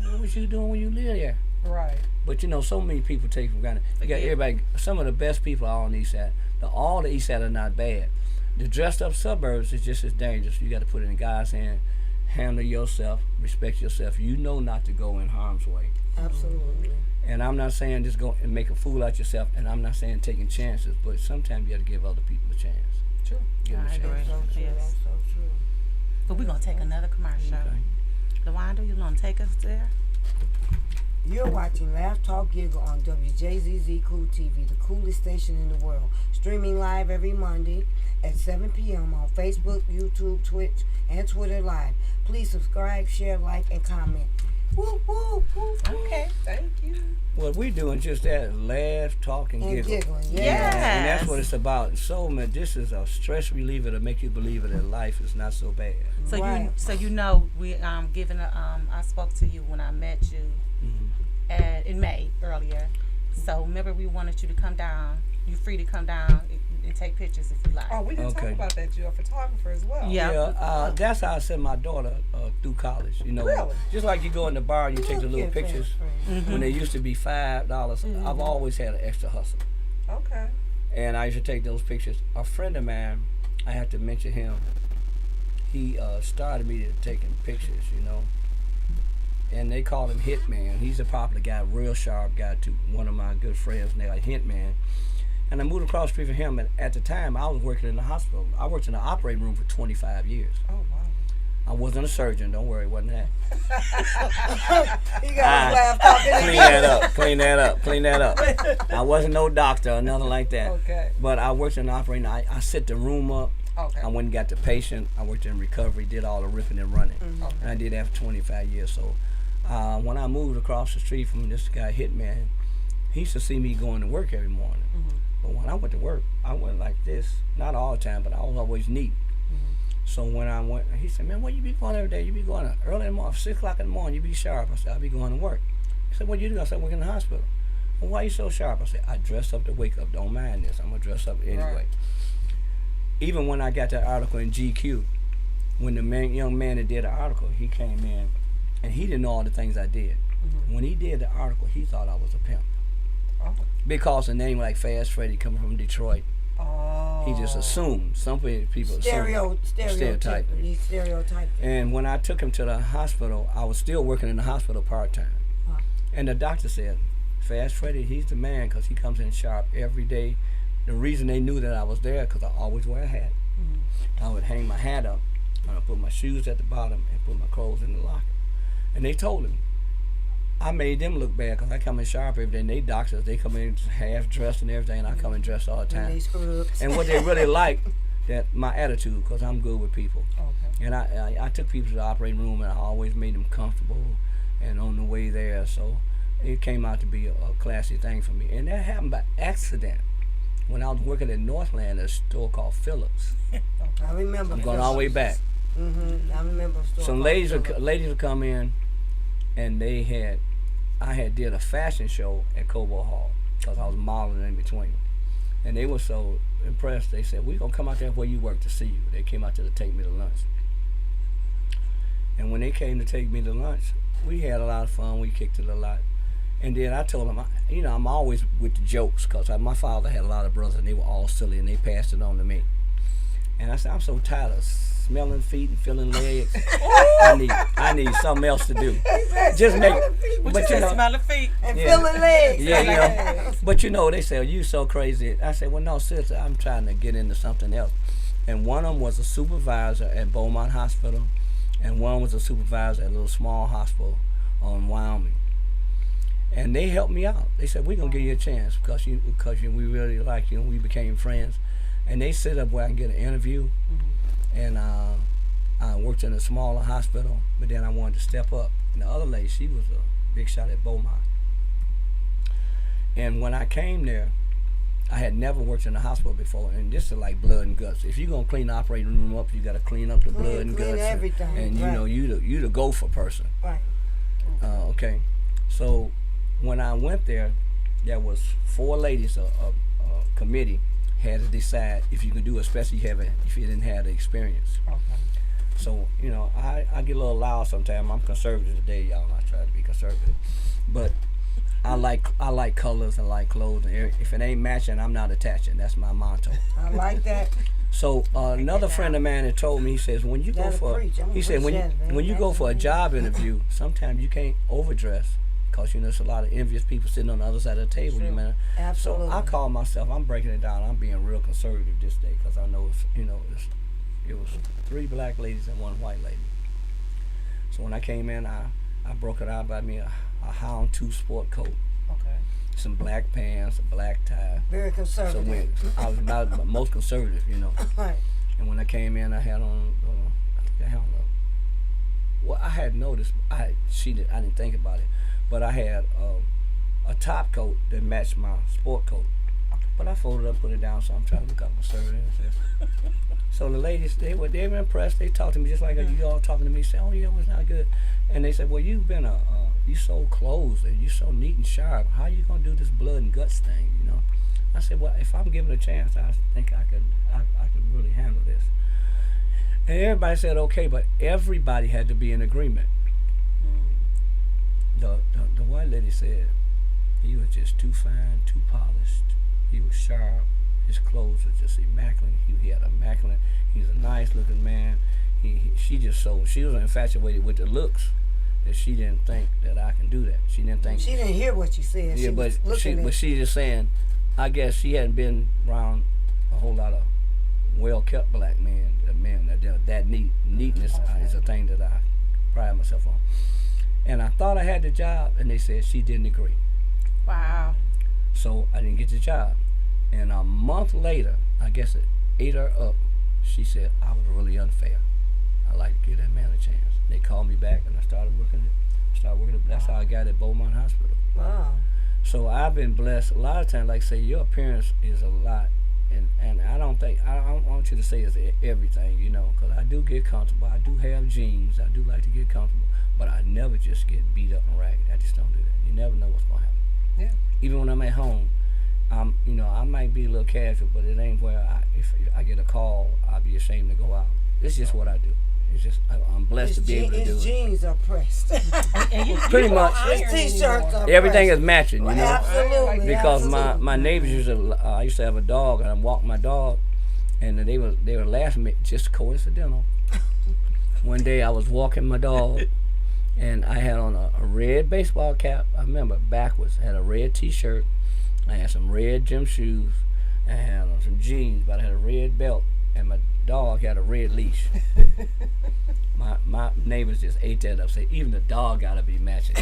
What was you doing when you lived there? Right. But so many people take for granted. You got everybody. Some of the best people are on the east side. All the east side are not bad. The dressed up suburbs is just as dangerous. You got to put it in God's hand. Handle yourself. Respect yourself. You know not to go in harm's way. Absolutely. And I'm not saying just go and make a fool out yourself. And I'm not saying taking chances. But sometimes you got to give other people a chance. True. Give them a chance. That's so true. Yes. That's so true. But we're going to take another commercial. Okay. LaWanda, you going to take us there? You're watching Laugh Talk Giggle on WJZZ Cool TV, the coolest station in the world. Streaming live every Monday at 7 p.m. on Facebook, YouTube, Twitch, and Twitter Live. Please subscribe, share, like, and comment. Woo, woo, woo. Okay, thank you. Well, we're doing just that. Laugh, talk, and giggle. Giggling. Yes. And that's what it's about. So, man, this is a stress reliever to make you believe that life is not so bad. So Right. we giving I spoke to you when I met you in May earlier. So remember we wanted you to come down. You're free to come down and take pictures if you like. Oh, we didn't talk about that. You're a photographer as well. Yeah. That's how I sent my daughter through college. Really? Just like you go in the bar and you take the little Look at pictures. Fast When they used to be $5, I've always had an extra hustle. Okay. And I used to take those pictures. A friend of mine, I have to mention him, he started me to taking pictures, And they call him Hitman. He's a popular guy, real sharp guy too. One of my good friends named Hitman. And I moved across the street from him, and at the time I was working in the hospital. I worked in the operating room for 25 years. Oh, wow. I wasn't a surgeon, don't worry, it wasn't that. You got to laugh talking. Clean that up. I wasn't no doctor or nothing like that. Okay. But I worked in the operating. I set the room up. Okay. I went and got the patient. I worked in recovery, did all the ripping and running. Okay. And I did that for 25 years. So when I moved across the street from this guy, Hitman, he used to see me going to work every morning. But when I went to work, I went like this. Not all the time, but I was always neat. So when I went, he said, man, where you be going every day? You be going early in the morning, 6 o'clock in the morning, you be sharp. I said, I be going to work. He said, what do you do? I said, I work in the hospital. Well, why you so sharp? I said, I dress up to wake up. Don't mind this. I'm going to dress up anyway. Right. Even when I got that article in GQ, when the young man that did the article, he came in, and he didn't know all the things I did. When he did the article, he thought I was a pimp. Oh. Because a name like Fast Freddy coming from Detroit, he just assumed. Some people assume. Stereotype. He stereotyped. And when I took him to the hospital, I was still working in the hospital part-time. And the doctor said, Fast Freddy, he's the man because he comes in sharp every day. The reason they knew that I was there because I always wear a hat. I would hang my hat up, and I put my shoes at the bottom and put my clothes in the locker. And they told him, I made them look bad because I come in sharp every day. And they doctors, they come in half dressed and everything, and I come in dressed all the time. And what they really like, that my attitude, because I'm good with people. Okay. And I took people to the operating room, and I always made them comfortable. And on the way there, so it came out to be a classy thing for me. And that happened by accident. When I was working at Northland at a store called Phillips. I remember. I'm going all the way back. I remember a store. Some ladies would come in, and I had did a fashion show at Cobo Hall. because I was modeling in between. And they were so impressed. They said, "We're gonna come out there where you work to see you." They came out there to take me to lunch. And when they came to take me to lunch, we had a lot of fun. We kicked it a lot. And then I told them, I'm always with the jokes because my father had a lot of brothers and they were all silly and they passed it on to me. And I said, I'm so tired of smelling feet and feeling legs. I need something else to do. Just make. But you know, smelling feet and feeling legs. Yeah. But they say, you so crazy. I said, well, no, seriously, I'm trying to get into something else. And one of them was a supervisor at Beaumont Hospital, and one was a supervisor at a little small hospital on Wyoming. And they helped me out. They said, we're going to give you a chance because we really like you and we became friends. And they set up where I can get an interview. And I worked in a smaller hospital, but then I wanted to step up. And the other lady, she was a big shot at Beaumont. And when I came there, I had never worked in a hospital before, and this is like blood and guts. If you're going to clean the operating room up, you got to clean up the blood and guts. Everything. And right. You the go-for person. Right. Okay. So when I went there was 4 ladies, a committee had to decide if you could do it, especially if you didn't have the experience. Okay. So, I get a little loud sometimes. I'm conservative today, y'all. I try to be conservative. But I like colors and like clothes. And if it ain't matching, I'm not attaching. That's my motto. I like that. So another friend of mine had told me, he says, when you go for a job interview, sometimes you can't overdress. Because there's a lot of envious people sitting on the other side of the table. Sure. You know? Absolutely. So I call myself. I'm breaking it down. I'm being real conservative this day because I know it was 3 black ladies and 1 white lady. So when I came in, I broke it out by me a Hound 2 sport coat. Okay. Some black pants, a black tie. Very conservative. So I was about the most conservative, Right. And when I came in, I had on I had noticed. I didn't think about it. But I had a top coat that matched my sport coat. But I folded up, put it down, so I'm trying to look up conservative. So the ladies, they were impressed. They talked to me just like you all talking to me. Say, oh, yeah, it was not good. And they said, well, you've been you so close and you so neat and sharp. How you gonna do this blood and guts thing? I said, well, if I'm given a chance, I think I could really handle this. And everybody said okay, but everybody had to be in agreement. The white lady said he was just too fine, too polished. He was sharp. His clothes were just immaculate. He had immaculate. He's a nice looking man. She was infatuated with the looks that she didn't think that I can do that. She didn't think. She didn't hear what you said. Yeah, but she just saying. I guess she hadn't been around a whole lot of well-kept black men that neatness is a thing that I pride myself on. And I thought I had the job, and they said she didn't agree. Wow. So I didn't get the job. And a month later, I guess it ate her up. She said, I was really unfair. I'd like to give that man a chance. They called me back, and I started working it. That's how I got at Beaumont Hospital. Wow. So I've been blessed. A lot of times, like say, your appearance is a lot. And I don't want you to say it's everything, because I do get comfortable. I do have jeans. I do like to get comfortable. But I never just get beat up and ragged. I just don't do that. You never know what's going to happen. Yeah. Even when I'm at home, I might be a little casual, but it ain't where if I get a call, I'll be ashamed to go out. It's just what I do. It's just I'm blessed to be able to do it. His jeans are pressed. Pretty much. His t-shirts are everything pressed. is matching, Absolutely. Because absolutely. my neighbors I used to have a dog, and I walked my dog, and they were laughing at me, just coincidental. One day I was walking my dog, and I had on a red baseball cap. I remember backwards. I had a red T-shirt. I had some red gym shoes. I had on some jeans, but I had a red belt, and my dog had a red leash. My neighbors just ate that up. Say even the dog gotta be matching.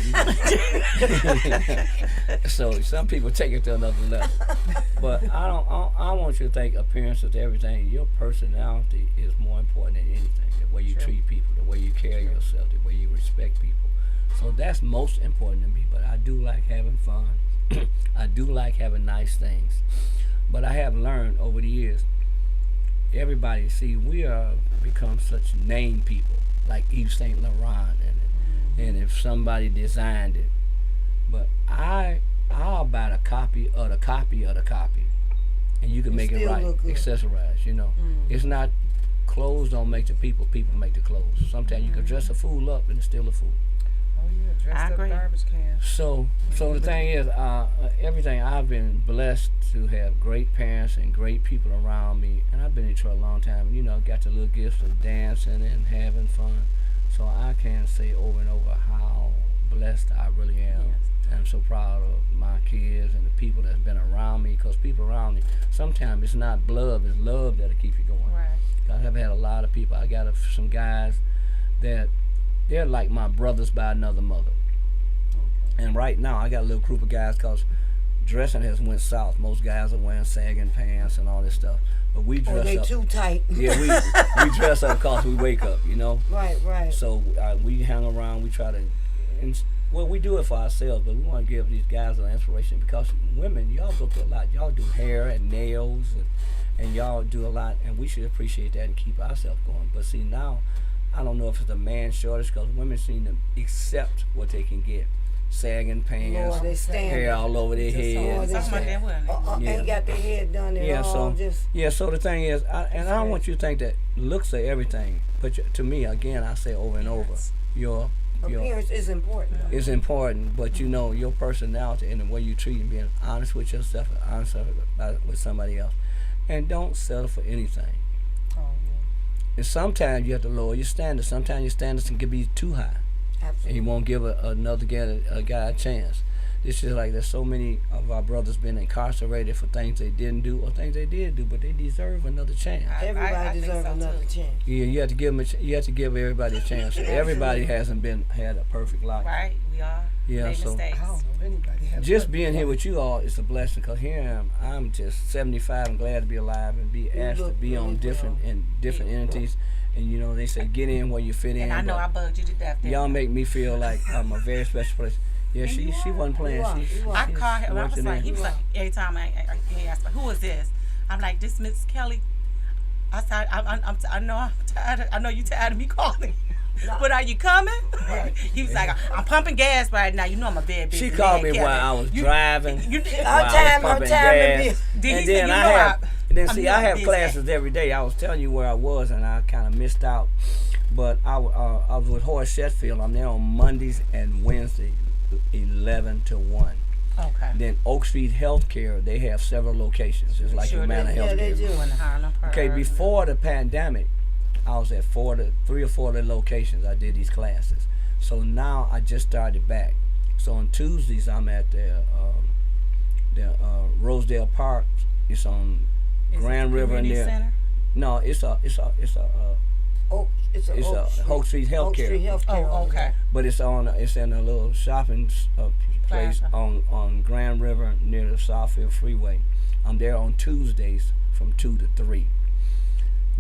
So some people take it to another level. But I want you to think appearance is everything. Your personality is more important than anything. The way you treat people, the way you carry yourself, the way you respect people. So that's most important to me. But I do like having fun. I do like having nice things. But I have learned over the years, everybody, see, we are become such name people, like Yves Saint Laurent, and if somebody designed it. But I I'll buy the copy of the copy of the copy, and you can It make it still right, look good. accessorize. It's not clothes don't make the people. People make the clothes. Sometimes you can dress a fool up and it's still a fool. Oh yeah, dressed I up agree. garbage can. So the thing is, everything I've been blessed to have great parents and great people around me, and I've been in Detroit a long time. Got the little gifts of dancing and having fun. So I can say over and over how blessed I really am. Yes. I'm so proud of my kids and the people that's been around me. Because people around me, sometimes it's not blood, it's love that'll keep you going. Right. I have had a lot of people. I got some guys that they're like my brothers by another mother. And right now, I got a little group of guys because dressing has went south. Most guys are wearing sagging pants and all this stuff. But we dress they up. too tight. Yeah, we dress up because we wake up, Right. So we hang around. We try to, we do it for ourselves, but we want to give these guys an inspiration because women, y'all go through a lot. Y'all do hair and nails, and y'all do a lot, and we should appreciate that and keep ourselves going. But see, now, I don't know if it's a man shortage because women seem to accept what they can get. Sagging pants, Lord, they stand hair all over their head. Lord, Something like that, wasn't it? Yeah. Ain't got their head done at Yeah, all. so the thing is, I don't want you to think that looks are everything. But to me, again, I say over and over, your appearance is important. it's important. But your personality and the way you treat and being honest with yourself and honest with somebody else, and don't settle for anything. Oh yeah. And sometimes you have to lower your standards. Sometimes your standards can be too high. And Absolutely. you won't give another guy a chance. It's just like there's so many of our brothers been incarcerated for things they didn't do or things they did do, but they deserve another chance. Everybody I think deserves so, another too. chance. Yeah, you have to give them. You have to give everybody a chance. Everybody hasn't had a perfect life. Right. We all Yeah, made so- mistakes. I don't know if anybody has. Just being here with you all is a blessing. Cause here I am. I'm just 75 and glad to be alive and be asked to look be on really different entities. And they say get in where you fit in. And I know but I bugged you to death. didn't y'all I? make me feel like I'm a very special place. Yeah, And she you wasn't playing. You are. She You are. I she called him. I was watching like, that. he was like, every time he asked me, who is this? I'm like, this Miss Kelly. I said, I know I'm tired. I know you tired of me calling. But are you coming? He was like, I'm pumping gas right now. You know I'm a bad bitch. She and called man, me Kelly. while I was You- driving. You, while I was pumping gas. Then he And said, then you I know have, and then I'm see, I have busy. classes every day. I was telling you where I was, and I kind of missed out. But I was with Horace Sheffield. I'm there on Mondays and Wednesdays, 11 to 1. Okay. Then Oak Street Healthcare, they have several locations. It's like Sure Humana do. Yeah, they Healthcare. do. In Harlem. Okay, before the pandemic, I was at 3 or 4 of the locations. I did these classes. So now I just started back. So on Tuesdays I'm at the Rosedale Park. It's on Grand River near. Center? No, it's a It's Oak Street Oak Street Healthcare, Healthcare. Oh, okay. but it's in a little shopping place Plaza. on Grand River near the Southfield Freeway. I'm there on Tuesdays from 2 to 3.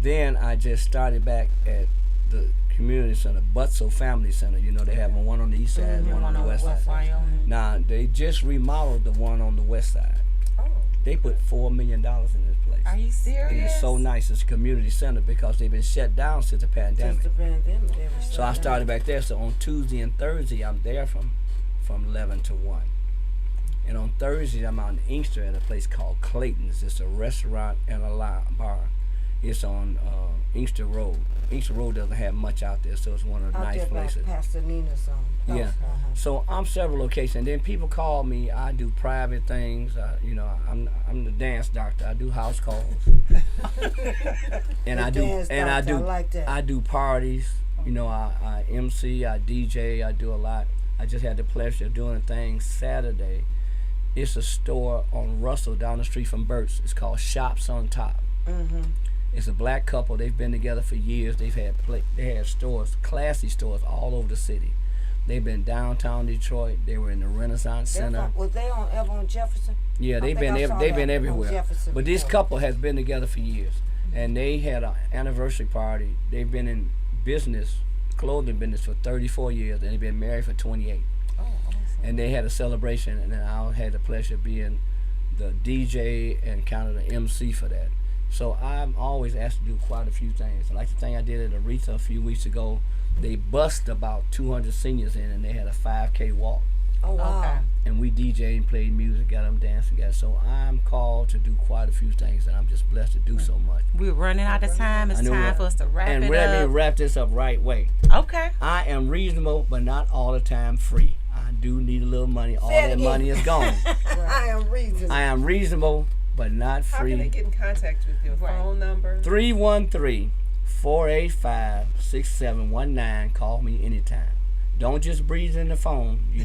Then I just started back at the community center, Butzel Family Center. They have one on the east side and one on the west side. Wyoming. Now they just remodeled the one on the west side. Oh. They put $4 million in this place. Are you serious? And it's so nice. It's a community center because they've been shut down since the pandemic. Since the pandemic, they were So I shut started down. back there. So on Tuesday and Thursday, I'm there from 11 to 1. And on Thursday, I'm out in Inkster at a place called Clayton's. It's a restaurant and a bar. It's on Inkster Road. Inkster Road doesn't have much out there, so it's one of the Out nice there by places. Pastor Nina's house. Yeah. Uh-huh. So I'm several locations. Then people call me. I do private things. I'm the dance doctor. I do house calls. and The I do dance and I doctor, do I like that. I do parties. I MC. I DJ. I do a lot. I just had the pleasure of doing a thing Saturday. It's a store on Russell down the street from Burt's. It's called Shops on Top. Mm-hmm. It's a black couple. They've been together for years. They had stores, classy stores all over the city. They've been downtown Detroit. They were in the Renaissance Center. Was they ever on Jefferson? Yeah, I they've think I saw they've been that on everywhere. Jefferson But this before. couple has been together for years, and they had an anniversary party. They've been in clothing business for 34 years, and they've been married for 28. Oh, awesome. And they had a celebration, and then I had the pleasure of being the DJ and kind of the MC for that. So I'm always asked to do quite a few things. Like the thing I did at Aretha a few weeks ago, they bussed about 200 seniors in, and they had a 5K walk. Oh wow. Okay. And we DJ and played music, got them dancing, so I'm called to do quite a few things, and I'm just blessed to do so much. We're running out of time. It's I know time that. for us to wrap And it let me up. wrap this up right way. Okay. I am reasonable, but not all the time free. I do need a little money. All Say it that again. money is gone. I am reasonable. I am reasonable, but not How can they free. get in contact with you? Right. Phone number? 313-485-6719. Call me anytime. Don't just breathe in the phone. You